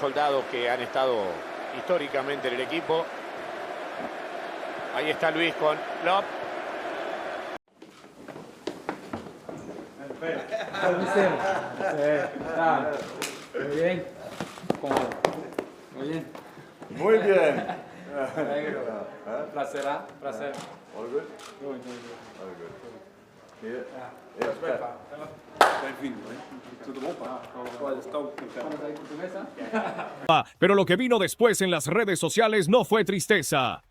soldados que han estado históricamente en el equipo. Ahí está Luis con Lop. Muy bien. Muy bien. Muy bien. Placer, ¿ah? Placer. All good? Muy bien. All good. Hier. Ja. Pero lo que vino después en las redes sociales no fue tristeza.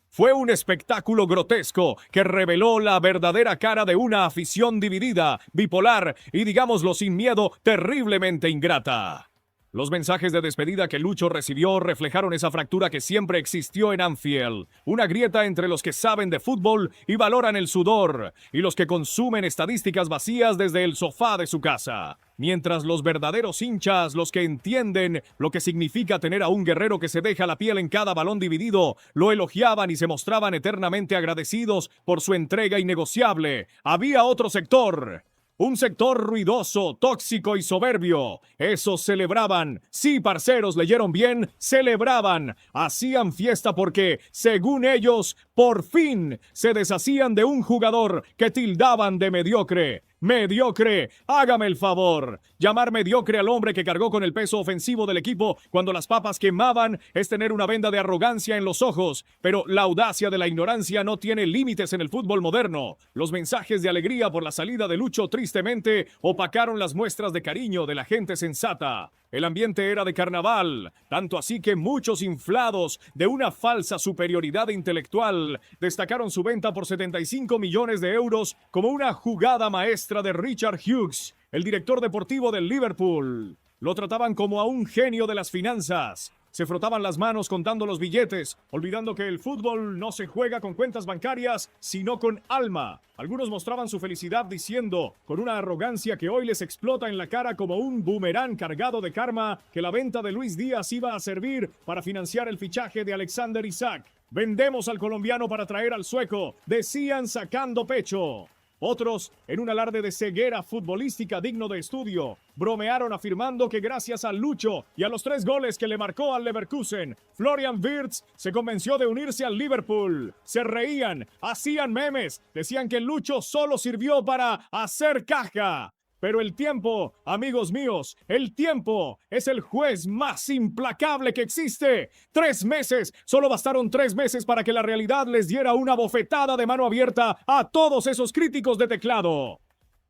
Fue un espectáculo grotesco que reveló la verdadera cara de una afición dividida, bipolar y, digámoslo sin miedo, terriblemente ingrata. Los mensajes de despedida que Lucho recibió reflejaron esa fractura que siempre existió en Anfield, una grieta entre los que saben de fútbol y valoran el sudor, y los que consumen estadísticas vacías desde el sofá de su casa. Mientras los verdaderos hinchas, los que entienden lo que significa tener a un guerrero que se deja la piel en cada balón dividido, lo elogiaban y se mostraban eternamente agradecidos por su entrega innegociable, había otro sector. Un sector ruidoso, tóxico y soberbio. Esos celebraban. Sí, parceros, leyeron bien. Celebraban. Hacían fiesta porque, según ellos, por fin se deshacían de un jugador que tildaban de mediocre. ¡Mediocre! Hágame el favor. Llamar mediocre al hombre que cargó con el peso ofensivo del equipo cuando las papas quemaban es tener una venda de arrogancia en los ojos. Pero la audacia de la ignorancia no tiene límites en el fútbol moderno. Los mensajes de alegría por la salida de Lucho tristemente opacaron las muestras de cariño de la gente sensata. El ambiente era de carnaval, tanto así que muchos inflados de una falsa superioridad intelectual destacaron su venta por 75 millones de euros como una jugada maestra de Richard Hughes, el director deportivo del Liverpool. Lo trataban como a un genio de las finanzas. Se frotaban las manos contando los billetes, olvidando que el fútbol no se juega con cuentas bancarias, sino con alma. Algunos mostraban su felicidad diciendo, con una arrogancia que hoy les explota en la cara como un boomerang cargado de karma, que la venta de Luis Díaz iba a servir para financiar el fichaje de Alexander Isak. Vendemos al colombiano para traer al sueco, decían sacando pecho. Otros, en un alarde de ceguera futbolística digno de estudio, bromearon afirmando que gracias a Lucho y a los 3 goles que le marcó al Leverkusen, Florian Wirtz se convenció de unirse al Liverpool. Se reían, hacían memes, decían que Lucho solo sirvió para hacer caja. Pero el tiempo, amigos míos, el tiempo es el juez más implacable que existe. 3 meses, solo bastaron 3 meses para que la realidad les diera una bofetada de mano abierta a todos esos críticos de teclado.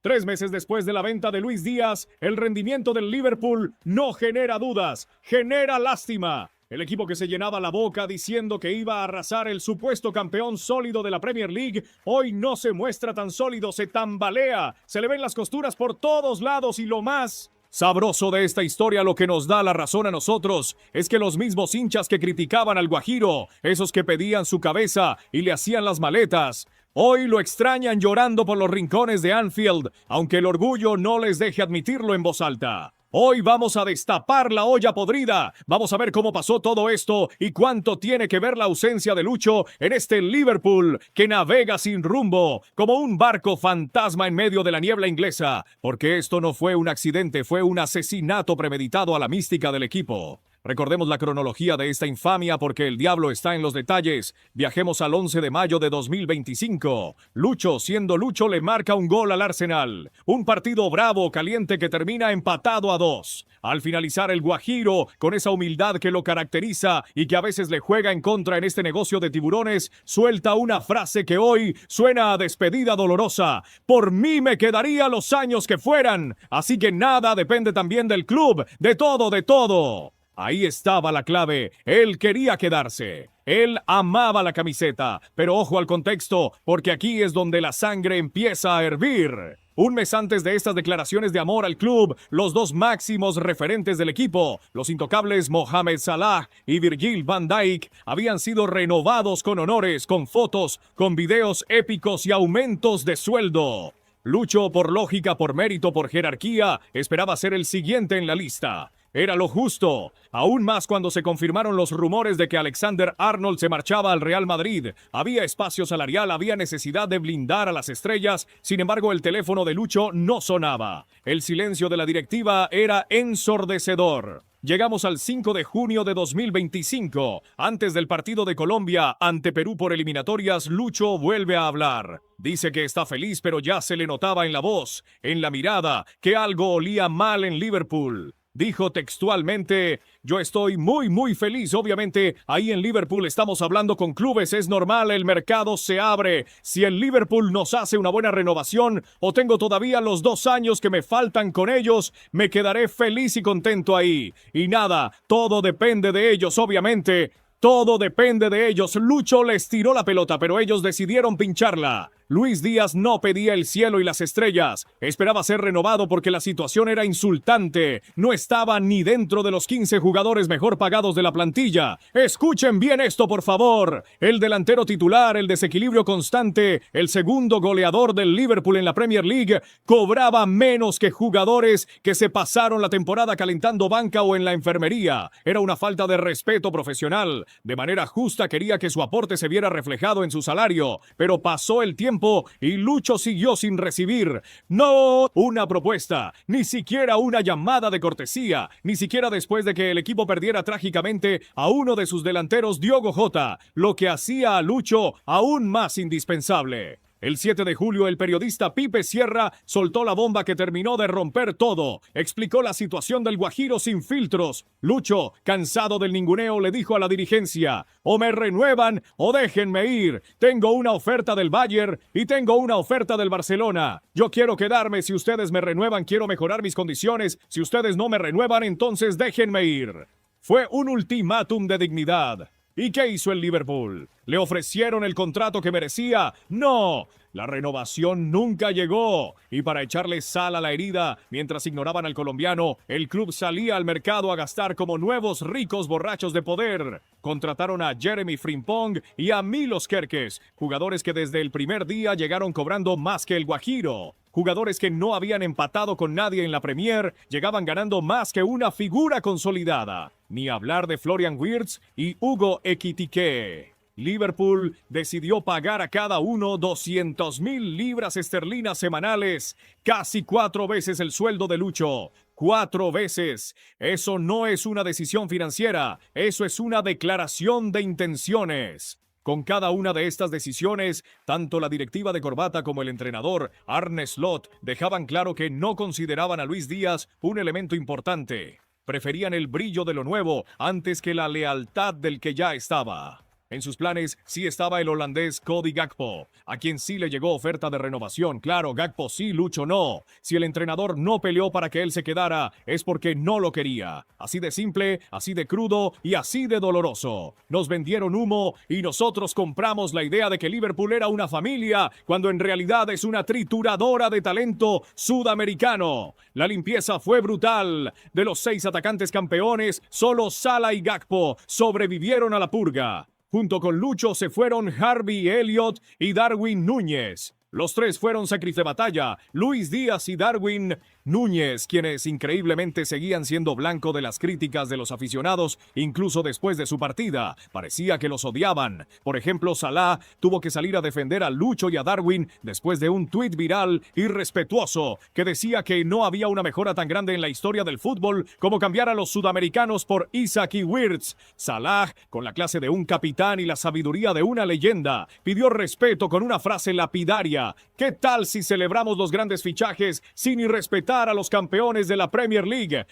3 meses después de la venta de Luis Díaz, el rendimiento del Liverpool no genera dudas, genera lástima. El equipo que se llenaba la boca diciendo que iba a arrasar el supuesto campeón sólido de la Premier League, hoy no se muestra tan sólido, se tambalea, se le ven las costuras por todos lados y lo más sabroso de esta historia, lo que nos da la razón a nosotros, es que los mismos hinchas que criticaban al Guajiro, esos que pedían su cabeza y le hacían las maletas, hoy lo extrañan llorando por los rincones de Anfield, aunque el orgullo no les deje admitirlo en voz alta. Hoy vamos a destapar la olla podrida, vamos a ver cómo pasó todo esto y cuánto tiene que ver la ausencia de Lucho en este Liverpool que navega sin rumbo, como un barco fantasma en medio de la niebla inglesa, porque esto no fue un accidente, fue un asesinato premeditado a la mística del equipo. Recordemos la cronología de esta infamia porque el diablo está en los detalles. Viajemos al 11 de mayo de 2025. Lucho, siendo Lucho, le marca un gol al Arsenal. Un partido bravo, caliente que termina empatado a 2. Al finalizar el Guajiro, con esa humildad que lo caracteriza y que a veces le juega en contra en este negocio de tiburones, suelta una frase que hoy suena a despedida dolorosa. Por mí me quedaría los años que fueran. Así que nada depende también del club, de todo, de todo. Ahí estaba la clave, él quería quedarse, él amaba la camiseta, pero ojo al contexto, porque aquí es donde la sangre empieza a hervir. Un mes antes de estas declaraciones de amor al club, los 2 máximos referentes del equipo, los intocables Mohamed Salah y Virgil van Dijk, habían sido renovados con honores, con fotos, con videos épicos y aumentos de sueldo. Lucho, por lógica, por mérito, por jerarquía, esperaba ser el siguiente en la lista. Era lo justo, aún más cuando se confirmaron los rumores de que Alexander Arnold se marchaba al Real Madrid. Había espacio salarial, había necesidad de blindar a las estrellas, sin embargo el teléfono de Lucho no sonaba. El silencio de la directiva era ensordecedor. Llegamos al 5 de junio de 2025. Antes del partido de Colombia ante Perú por eliminatorias, Lucho vuelve a hablar. Dice que está feliz, pero ya se le notaba en la voz, en la mirada, que algo olía mal en Liverpool. Dijo textualmente: yo estoy muy feliz. Obviamente, ahí en Liverpool estamos hablando con clubes, es normal, el mercado se abre. Si el Liverpool nos hace una buena renovación o tengo todavía los 2 años que me faltan con ellos, me quedaré feliz y contento ahí. Y nada, todo depende de ellos, obviamente. Todo depende de ellos. Lucho les tiró la pelota, pero ellos decidieron pincharla. Luis Díaz no pedía el cielo y las estrellas. Esperaba ser renovado porque la situación era insultante. No estaba ni dentro de los 15 jugadores mejor pagados de la plantilla. Escuchen bien esto, por favor. El delantero titular, el desequilibrio constante, el segundo goleador del Liverpool en la Premier League, cobraba menos que jugadores que se pasaron la temporada calentando banca o en la enfermería. Era una falta de respeto profesional. De manera justa quería que su aporte se viera reflejado en su salario, pero pasó el tiempo y Lucho siguió sin recibir no una propuesta, ni siquiera una llamada de cortesía, ni siquiera después de que el equipo perdiera trágicamente a uno de sus delanteros, Diogo Jota, lo que hacía a Lucho aún más indispensable. El 7 de julio, el periodista Pipe Sierra soltó la bomba que terminó de romper todo. Explicó la situación del Guajiro sin filtros. Lucho, cansado del ninguneo, le dijo a la dirigencia: o me renuevan o déjenme ir. Tengo una oferta del Bayern y tengo una oferta del Barcelona. Yo quiero quedarme. Si ustedes me renuevan, quiero mejorar mis condiciones. Si ustedes no me renuevan, entonces déjenme ir. Fue un ultimátum de dignidad. ¿Y qué hizo el Liverpool? ¿Le ofrecieron el contrato que merecía? ¡No! La renovación nunca llegó. Y para echarle sal a la herida, mientras ignoraban al colombiano, el club salía al mercado a gastar como nuevos ricos borrachos de poder. Contrataron a Jeremy Frimpong y a Milos Kerkez, jugadores que desde el primer día llegaron cobrando más que el Guajiro. Jugadores que no habían empatado con nadie en la Premier, llegaban ganando más que una figura consolidada. Ni hablar de Florian Wirtz y Hugo Ekitike. Liverpool decidió pagar a cada uno 200,000 libras esterlinas semanales, casi 4 veces el sueldo de Lucho. 4 veces. Eso no es una decisión financiera, eso es una declaración de intenciones. Con cada una de estas decisiones, tanto la directiva de corbata como el entrenador, Arne Slot, dejaban claro que no consideraban a Luis Díaz un elemento importante. Preferían el brillo de lo nuevo antes que la lealtad del que ya estaba. En sus planes sí estaba el holandés Cody Gakpo, a quien sí le llegó oferta de renovación. Claro, Gakpo sí, Lucho no. Si el entrenador no peleó para que él se quedara, es porque no lo quería. Así de simple, así de crudo y así de doloroso. Nos vendieron humo y nosotros compramos la idea de que Liverpool era una familia, cuando en realidad es una trituradora de talento sudamericano. La limpieza fue brutal. De los 6 atacantes campeones, solo Salah y Gakpo sobrevivieron a la purga. Junto con Lucho se fueron Harvey Elliott y Darwin Núñez. Los 3 fueron sacrificios de batalla, Luis Díaz y Darwin Núñez, quienes increíblemente seguían siendo blanco de las críticas de los aficionados, incluso después de su partida. Parecía que los odiaban. Por ejemplo, Salah tuvo que salir a defender a Lucho y a Darwin después de un tuit viral irrespetuoso que decía que no había una mejora tan grande en la historia del fútbol como cambiar a los sudamericanos por Isak y Wirtz. Salah, con la clase de un capitán y la sabiduría de una leyenda, pidió respeto con una frase lapidaria: ¿qué tal si celebramos los grandes fichajes sin irrespetar a los campeones de la Premier League?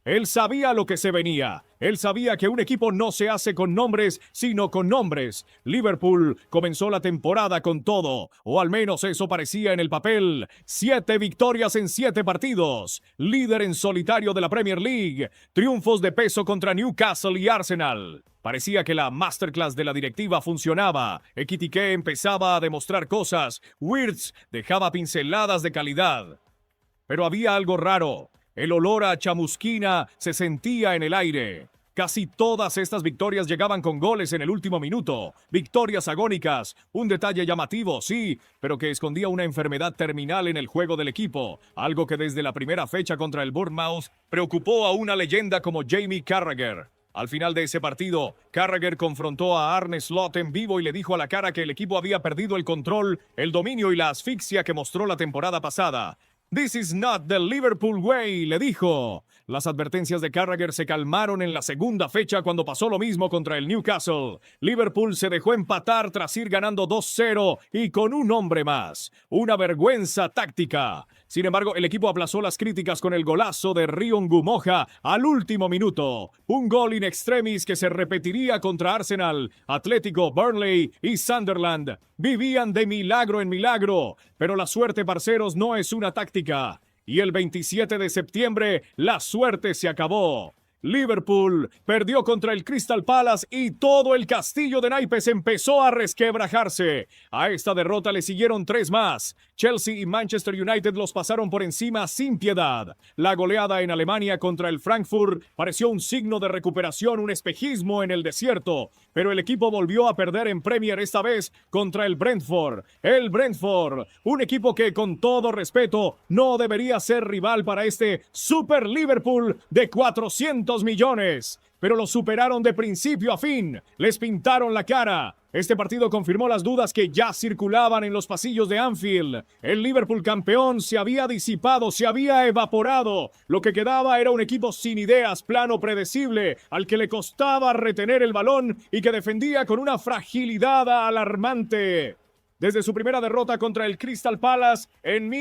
Él sabía lo que se venía. Él sabía que un equipo no se hace con nombres, sino con nombres. Liverpool comenzó la temporada con todo, o al menos eso parecía en el papel. 7 victorias en 7 partidos. Líder en solitario de la Premier League. Triunfos de peso contra Newcastle y Arsenal. Parecía que la masterclass de la directiva funcionaba. Ekitike empezaba a demostrar cosas. Wirtz dejaba pinceladas de calidad. Pero había algo raro. El olor a chamusquina se sentía en el aire. Casi todas estas victorias llegaban con goles en el último minuto. Victorias agónicas. Un detalle llamativo, sí, pero que escondía una enfermedad terminal en el juego del equipo. Algo que desde la primera fecha contra el Bournemouth preocupó a una leyenda como Jamie Carragher. Al final de ese partido, Carragher confrontó a Arne Slot en vivo y le dijo a la cara que el equipo había perdido el control, el dominio y la asfixia que mostró la temporada pasada. This is not the Liverpool way, le dijo. Las advertencias de Carragher se calmaron en la segunda fecha cuando pasó lo mismo contra el Newcastle. Liverpool se dejó empatar tras ir ganando 2-0 y con un hombre más. Una vergüenza táctica. Sin embargo, el equipo aplazó las críticas con el golazo de Ryan Gumoja al último minuto. Un gol in extremis que se repetiría contra Arsenal, Atlético, Burnley y Sunderland. Vivían de milagro en milagro, pero la suerte, parceros, no es una táctica. Y el 27 de septiembre, la suerte se acabó. Liverpool perdió contra el Crystal Palace y todo el castillo de naipes empezó a resquebrajarse. A esta derrota le siguieron 3 más. Chelsea y Manchester United los pasaron por encima sin piedad. La goleada en Alemania contra el Frankfurt pareció un signo de recuperación, un espejismo en el desierto. Pero el equipo volvió a perder en Premier, esta vez contra el Brentford. El Brentford, un equipo que con todo respeto no debería ser rival para este Super Liverpool de 400 millones, pero lo superaron de principio a fin, les pintaron la cara. Este partido confirmó las dudas que ya circulaban en los pasillos de Anfield. El Liverpool campeón se había disipado, se había evaporado. Lo que quedaba era un equipo sin ideas, plano, predecible, al que le costaba retener el balón y que defendía con una fragilidad alarmante. Desde su primera derrota contra el Crystal Palace en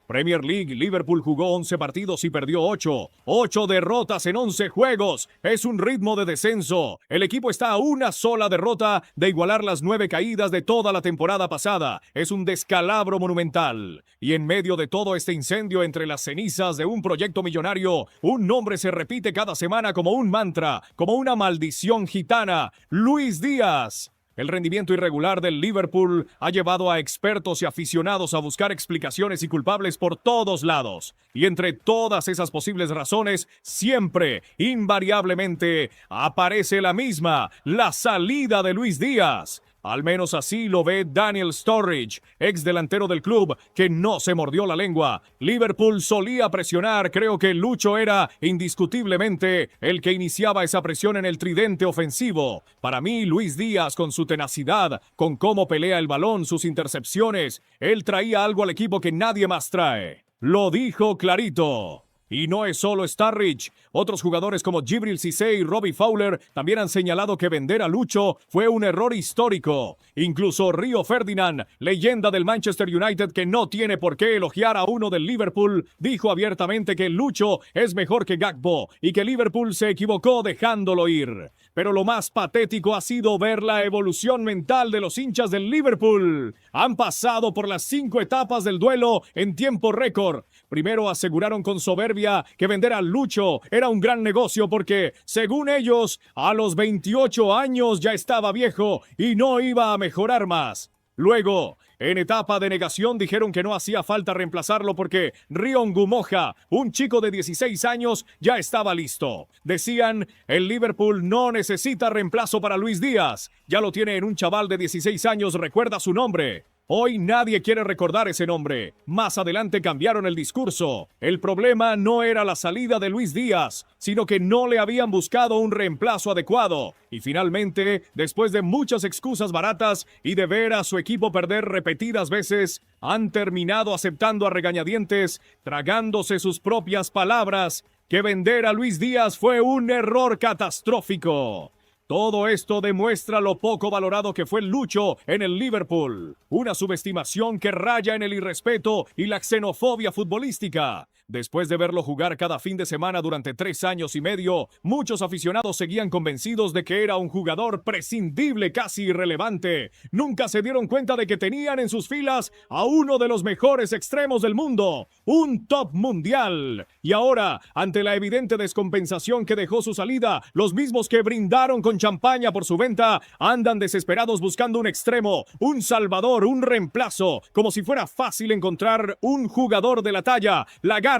Premier League, Liverpool jugó 11 partidos y perdió 8. 8 derrotas en 11 juegos. Es un ritmo de descenso. El equipo está a una sola derrota de igualar las 9 caídas de toda la temporada pasada. Es un descalabro monumental. Y en medio de todo este incendio entre las cenizas de un proyecto millonario, un nombre se repite cada semana como un mantra, como una maldición gitana: Luis Díaz. El rendimiento irregular del Liverpool ha llevado a expertos y aficionados a buscar explicaciones y culpables por todos lados. Y entre todas esas posibles razones, siempre, invariablemente, aparece la misma: la salida de Luis Díaz. Al menos así lo ve Daniel Sturridge, ex delantero del club, que no se mordió la lengua. Liverpool solía presionar, creo que Lucho era indiscutiblemente el que iniciaba esa presión en el tridente ofensivo. Para mí, Luis Díaz, con su tenacidad, con cómo pelea el balón, sus intercepciones, él traía algo al equipo que nadie más trae. Lo dijo clarito. Y no es solo Sturridge. Otros jugadores como Djibril Cissé y Robbie Fowler también han señalado que vender a Lucho fue un error histórico. Incluso Rio Ferdinand, leyenda del Manchester United que no tiene por qué elogiar a uno del Liverpool, dijo abiertamente que Lucho es mejor que Gakpo y que Liverpool se equivocó dejándolo ir. Pero lo más patético ha sido ver la evolución mental de los hinchas del Liverpool. Han pasado por las 5 etapas del duelo en tiempo récord. Primero aseguraron con soberbia que vender a Lucho era un gran negocio porque, según ellos, a los 28 años ya estaba viejo y no iba a mejorar más. Luego, en etapa de negación, dijeron que no hacía falta reemplazarlo porque Ryan Gumoja, un chico de 16 años, ya estaba listo. Decían, el Liverpool no necesita reemplazo para Luis Díaz. Ya lo tiene en un chaval de 16 años, recuerda su nombre. Hoy nadie quiere recordar ese nombre. Más adelante cambiaron el discurso. El problema no era la salida de Luis Díaz, sino que no le habían buscado un reemplazo adecuado. Y finalmente, después de muchas excusas baratas y de ver a su equipo perder repetidas veces, han terminado aceptando a regañadientes, tragándose sus propias palabras, que vender a Luis Díaz fue un error catastrófico. Todo esto demuestra lo poco valorado que fue Lucho en el Liverpool. Una subestimación que raya en el irrespeto y la xenofobia futbolística. Después de verlo jugar cada fin de semana durante 3 años y medio, muchos aficionados seguían convencidos de que era un jugador prescindible, casi irrelevante. Nunca se dieron cuenta de que tenían en sus filas a uno de los mejores extremos del mundo, un top mundial. Y ahora, ante la evidente descompensación que dejó su salida, los mismos que brindaron con champaña por su venta andan desesperados buscando un extremo, un salvador, un reemplazo, como si fuera fácil encontrar un jugador de la talla, la garra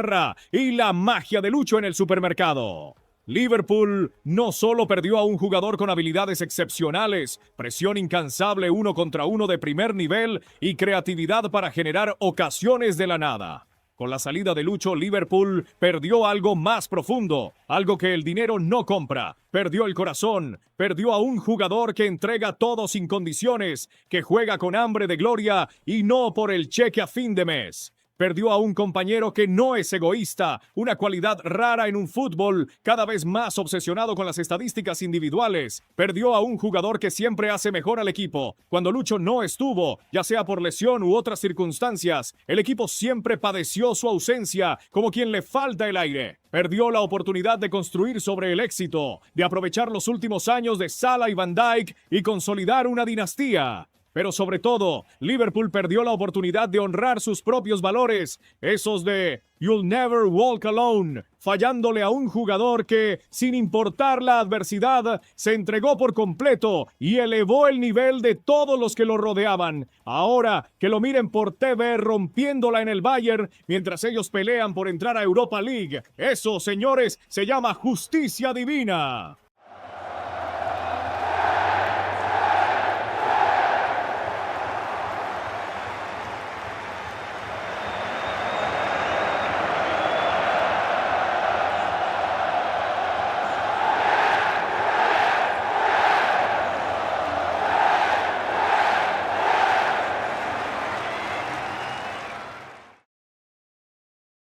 y la magia de Lucho en el supermercado. Liverpool no solo perdió a un jugador con habilidades excepcionales, presión incansable 1 contra 1 de primer nivel y creatividad para generar ocasiones de la nada. Con la salida de Lucho, Liverpool perdió algo más profundo, algo que el dinero no compra. Perdió el corazón, perdió a un jugador que entrega todo sin condiciones, que juega con hambre de gloria y no por el cheque a fin de mes. Perdió a un compañero que no es egoísta, una cualidad rara en un fútbol cada vez más obsesionado con las estadísticas individuales. Perdió a un jugador que siempre hace mejor al equipo. Cuando Lucho no estuvo, ya sea por lesión u otras circunstancias, el equipo siempre padeció su ausencia como quien le falta el aire. Perdió la oportunidad de construir sobre el éxito, de aprovechar los últimos años de Salah y Van Dijk y consolidar una dinastía. Pero sobre todo, Liverpool perdió la oportunidad de honrar sus propios valores, esos de "You'll never walk alone", fallándole a un jugador que, sin importar la adversidad, se entregó por completo y elevó el nivel de todos los que lo rodeaban. Ahora que lo miren por TV rompiéndola en el Bayern, mientras ellos pelean por entrar a Europa League. Eso, señores, se llama justicia divina.